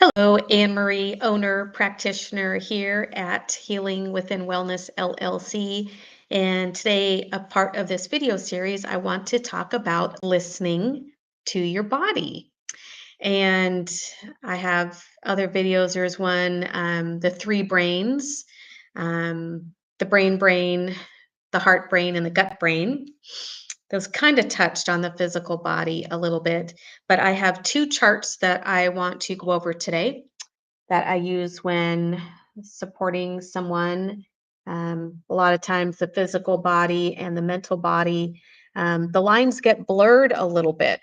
Hello, Anne Marie, owner practitioner here at Healing Within Wellness LLC. And today, a part of this video series, I want to talk about listening to your body. And I have other videos. There's one, the three brains, the brain, the heart brain, and the gut brain. Those kind of touched on the physical body a little bit, but I have two charts that I want to go over today that I use when supporting someone. A lot of times, the physical body and the mental body, the lines get blurred a little bit.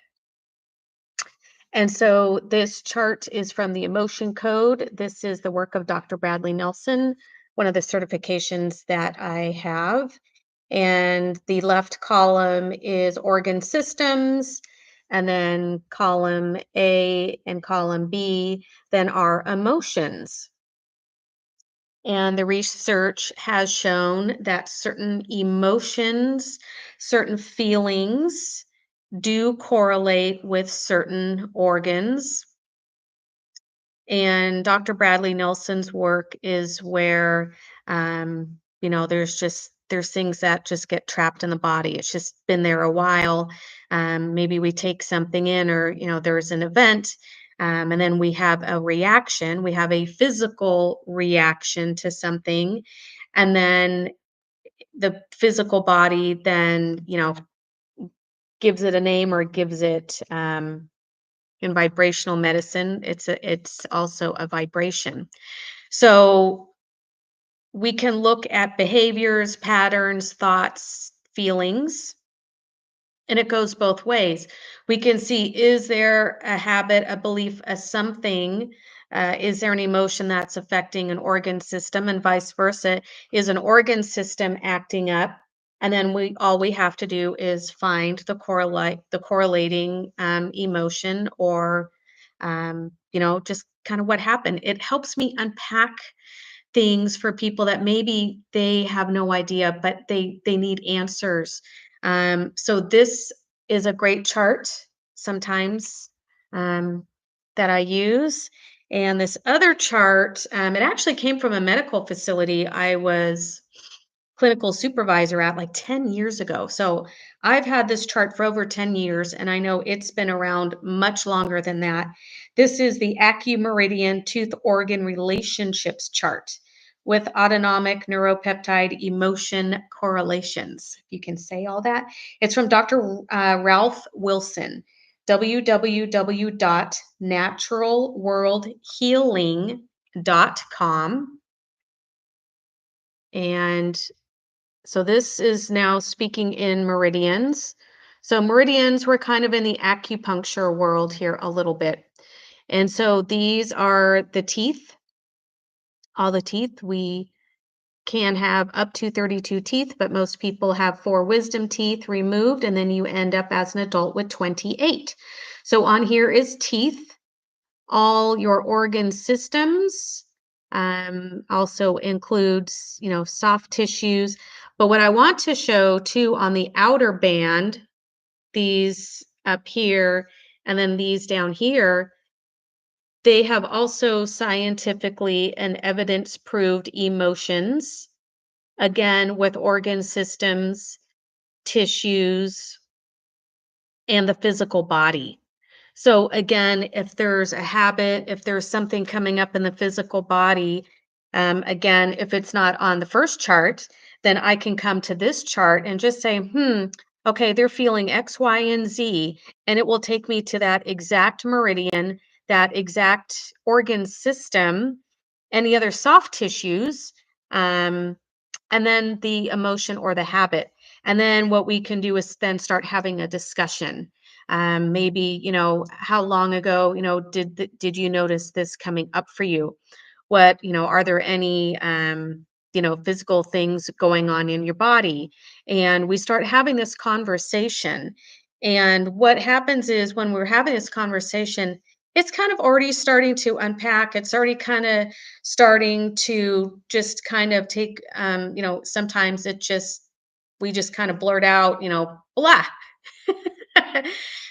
And so, this chart is from the Emotion Code. This is the work of Dr. Bradley Nelson, one of the certifications that I have. And the left column is organ systems, and then column A and column B, then are emotions. And the research has shown that certain emotions, certain feelings do correlate with certain organs. And Dr. Bradley Nelson's work is where, there's things that just get trapped in the body. It's just been there a while. Maybe we take something in, or there's an event, and then we have a reaction. We have a physical reaction to something, and then the physical body then gives it a name or gives it in vibrational medicine, it's also a vibration. So we can look at behaviors, patterns, thoughts, feelings, and it goes both ways. We can see, is there a habit, a belief, a something? Is there an emotion that's affecting an organ system, and vice versa? Is an organ system acting up? And then we have to do is find the correlating emotion, or just kind of what happened. It helps me unpack things for people that maybe they have no idea, but they need answers. So this is a great chart sometimes, um, that I use. And this other chart, it actually came from a medical facility I was clinical supervisor at like 10 years ago. So I've had this chart for over 10 years, and I know it's been around much longer than that. This is the AccuMeridian Tooth Organ Relationships chart with autonomic neuropeptide emotion correlations. If you can say all that, it's from Dr. Ralph Wilson, www.naturalworldhealing.com. And so this is now speaking in meridians. So meridians, we're kind of in the acupuncture world here a little bit. And so these are the teeth, all the teeth. We can have up to 32 teeth, but most people have 4 wisdom teeth removed, and then you end up as an adult with 28. So on here is teeth, all your organ systems, also includes, soft tissues. But what I want to show too on the outer band, these up here and then these down here, they have also scientifically and evidence proved emotions, again, with organ systems, tissues, and the physical body. So again, if there's a habit, if there's something coming up in the physical body, again, if it's not on the first chart, then I can come to this chart and just say, okay, they're feeling X, Y, and Z, and it will take me to that exact meridian, that exact organ system, any other soft tissues, um, and then the emotion or the habit. And then what we can do is then start having a discussion. Maybe, how long ago, did you notice this coming up for you? What, are there any, physical things going on in your body? And we start having this conversation. And what happens is when we're having this conversation, it's kind of already starting to unpack. It's already kind of starting to just kind of take, sometimes we just kind of blurt out, blah.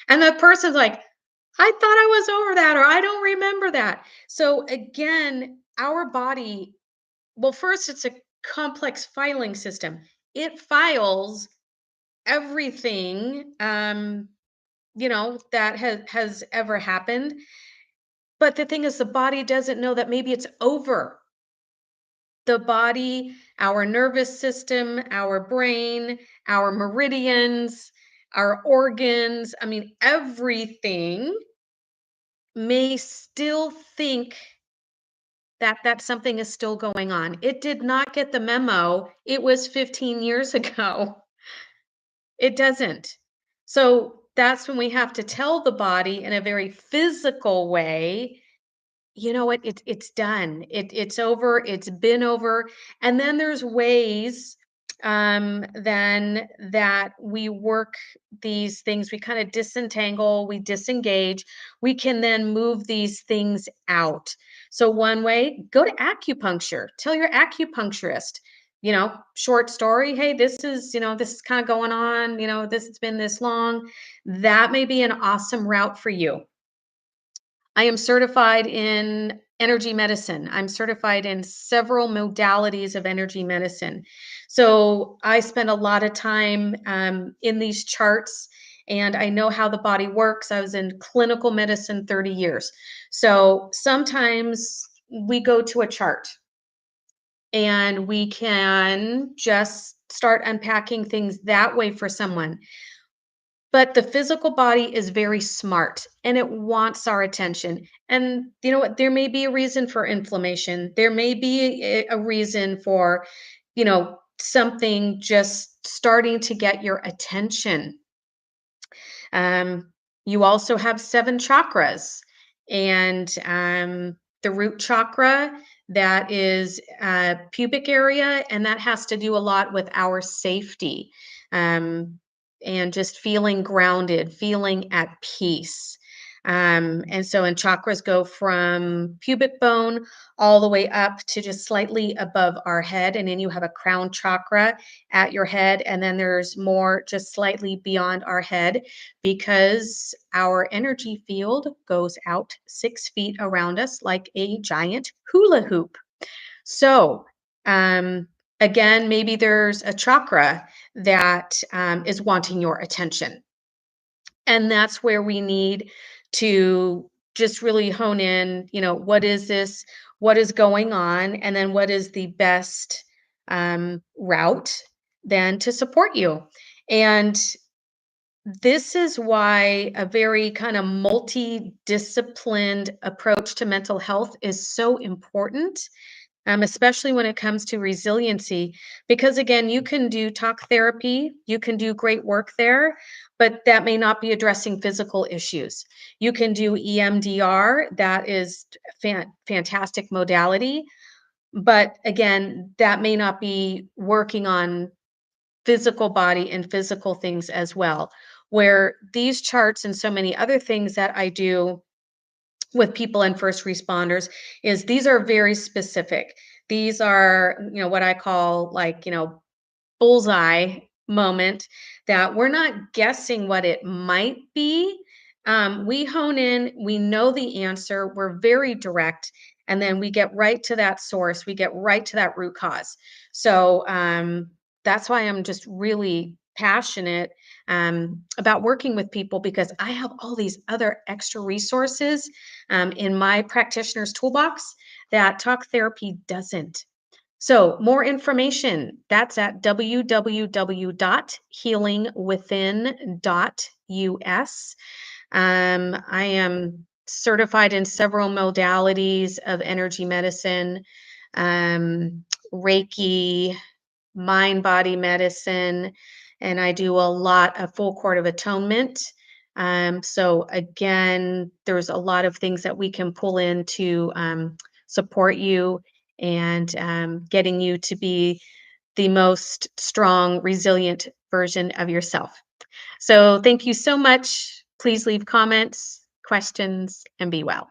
And the person's like, I thought I was over that, or I don't remember that. So again, our body, well, first, it's a complex filing system. It files everything, that has ever happened. But the thing is, the body doesn't know that maybe it's over. The body, our nervous system, our brain, our meridians, our organs, I mean, everything may still think that something is still going on. It did not get the memo. It was 15 years ago. It doesn't. So that's when we have to tell the body in a very physical way, you know what? It's done. It's over. It's been over. And then there's ways then that we work these things. We kind of disentangle, we disengage. We can then move these things out. So one way, go to acupuncture. Tell your acupuncturist, short story. Hey, this is kind of going on. This has been this long. That may be an awesome route for you. I am certified in energy medicine. I'm certified in several modalities of energy medicine. So I spend a lot of time in these charts and I know how the body works. I was in clinical medicine 30 years. So sometimes we go to a chart and we can just start unpacking things that way for someone. But the physical body is very smart and it wants our attention. And you know what? There may be a reason for inflammation. There may be a reason for, something just starting to get your attention. Um, you also have seven chakras, and the root chakra, that is pubic area, and that has to do a lot with our safety, um, and just feeling grounded, feeling at peace. And so, and chakras go from pubic bone all the way up to just slightly above our head. And then you have a crown chakra at your head. And then there's more just slightly beyond our head because our energy field goes out 6 feet around us like a giant hula hoop. So, um, again, maybe there's a chakra that is wanting your attention. And that's where we need to just really hone in, what is this? What is going on? And then what is the best route then to support you? And this is why a very kind of multi-disciplined approach to mental health is so important, especially when it comes to resiliency. Because again, you can do talk therapy, you can do great work there, but that may not be addressing physical issues. You can do EMDR, that is fantastic modality, but again, that may not be working on physical body and physical things as well. Where these charts and so many other things that I do with people and first responders is these are very specific. These are, what I call like, bullseye moment that we're not guessing what it might be. We hone in, we know the answer, we're very direct, and then we get right to that source, we get right to that root cause. So that's why I'm just really passionate about working with people because I have all these other extra resources in my practitioner's toolbox that talk therapy doesn't. So, more information, that's at www.healingwithin.us. I am certified in several modalities of energy medicine, um, Reiki, mind body medicine, and I do a lot of full court of atonement. So, again, there's a lot of things that we can pull in to support you and getting you to be the most strong, resilient version of yourself. So, thank you so much. Please leave comments, questions, and be well.